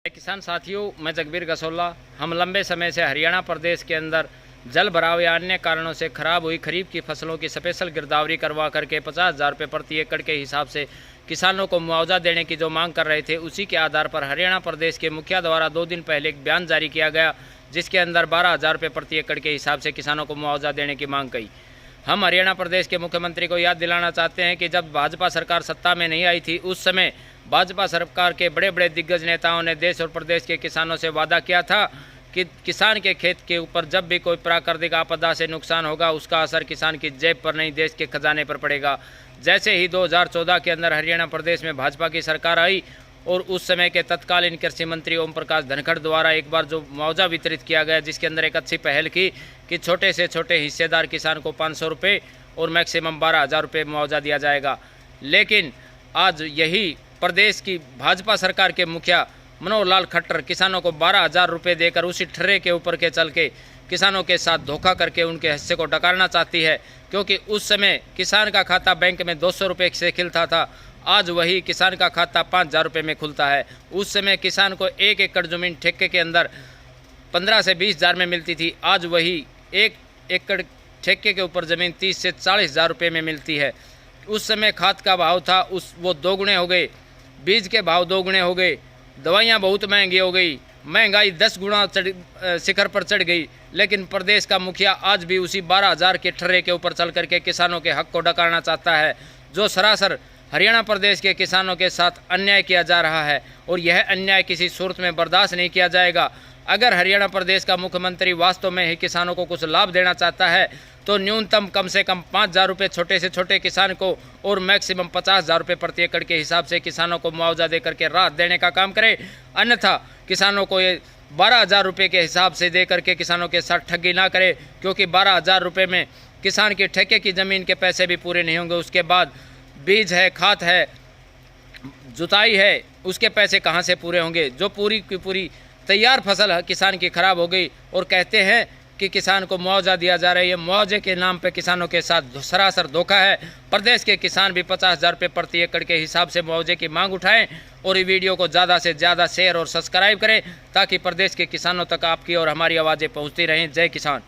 किसान साथियों, मैं जगबीर गसोला। हम लंबे समय से हरियाणा प्रदेश के अंदर जल भराव या अन्य कारणों से खराब हुई खरीफ की फसलों की स्पेशल गिरदावरी करवा करके 50,000 रुपये प्रति एकड़ के हिसाब से किसानों को मुआवजा देने की जो मांग कर रहे थे, उसी के आधार पर हरियाणा प्रदेश के मुखिया द्वारा 2 दिन पहले एक बयान जारी किया गया, जिसके अंदर 12,000 रुपये प्रति एकड़ के हिसाब से किसानों को मुआवजा देने की मांग की। हम हरियाणा प्रदेश के मुख्यमंत्री को याद दिलाना चाहते हैं कि जब भाजपा सरकार सत्ता में नहीं आई थी, उस समय भाजपा सरकार के बड़े बड़े दिग्गज नेताओं ने देश और प्रदेश के किसानों से वादा किया था कि किसान के खेत के ऊपर जब भी कोई प्राकृतिक आपदा से नुकसान होगा, उसका असर किसान की जेब पर नहीं, देश के खजाने पर पड़ेगा। जैसे ही 2014 के अंदर हरियाणा प्रदेश में भाजपा की सरकार आई और उस समय के तत्कालीन कृषि मंत्री ओम प्रकाश धनखड़ द्वारा एक बार जो मुआवजा वितरित किया गया, जिसके अंदर एक अच्छी पहल की कि छोटे से छोटे हिस्सेदार किसान को 500 रुपये और मैक्सिमम 12,000 रुपये मुआवजा दिया जाएगा। लेकिन आज यही प्रदेश की भाजपा सरकार के मुखिया मनोहर लाल खट्टर किसानों को 12,000 रुपये देकर उसी ठर्रे के ऊपर के चल के किसानों के साथ धोखा करके उनके हिस्से को डकारना चाहती है, क्योंकि उस समय किसान का खाता बैंक में 200 रुपये से खिलता था, आज वही किसान का खाता 5,000 रुपये में खुलता है। उस समय किसान को 1 एकड़ ज़मीन ठेके के अंदर 15 से 20,000 में मिलती थी, आज वही 1 एकड़ ठेके के ऊपर ज़मीन 30 से 40,000 रुपये में मिलती है। उस समय खाद का भाव था वो दोगुने हो गए, बीज के भाव दोगुने हो गए, दवाइयाँ बहुत महंगी हो गई, महंगाई 10 गुना शिखर पर चढ़ गई। लेकिन प्रदेश का मुखिया आज भी उसी 12,000 के ठर्रे के ऊपर चल करके किसानों के हक को डकारना चाहता है, जो सरासर हरियाणा प्रदेश के किसानों के साथ अन्याय किया जा रहा है, और यह अन्याय किसी सूरत में बर्दाश्त नहीं किया जाएगा। अगर हरियाणा प्रदेश का मुख्यमंत्री वास्तव में ही किसानों को कुछ लाभ देना चाहता है, तो न्यूनतम कम से कम 5,000 रुपये छोटे से छोटे किसान को और मैक्सिमम 50,000 रुपये प्रति एकड़ के हिसाब से किसानों को मुआवजा देकर के राहत देने का काम करे। अन्यथा किसानों को ये 12,000 रुपये के हिसाब से दे करके किसानों के साथ ठगी ना करे, क्योंकि 12,000 रुपये में किसान की ठेके की ज़मीन के पैसे भी पूरे नहीं होंगे। उसके बाद बीज है, खाद है, जुताई है, उसके पैसे कहाँ से पूरे होंगे। जो पूरी की पूरी तैयार फसल किसान की खराब हो गई और कहते हैं कि किसान को मुआवजा दिया जा रहा है, ये मुआवजे के नाम पे किसानों के साथ सरासर धोखा है। प्रदेश के किसान भी 50,000 रुपये प्रति एकड़ के हिसाब से मुआवजे की मांग उठाएं और ये वीडियो को ज़्यादा से ज़्यादा शेयर और सब्सक्राइब करें, ताकि प्रदेश के किसानों तक आपकी और हमारी आवाज़ें पहुँचती रहें। जय किसान।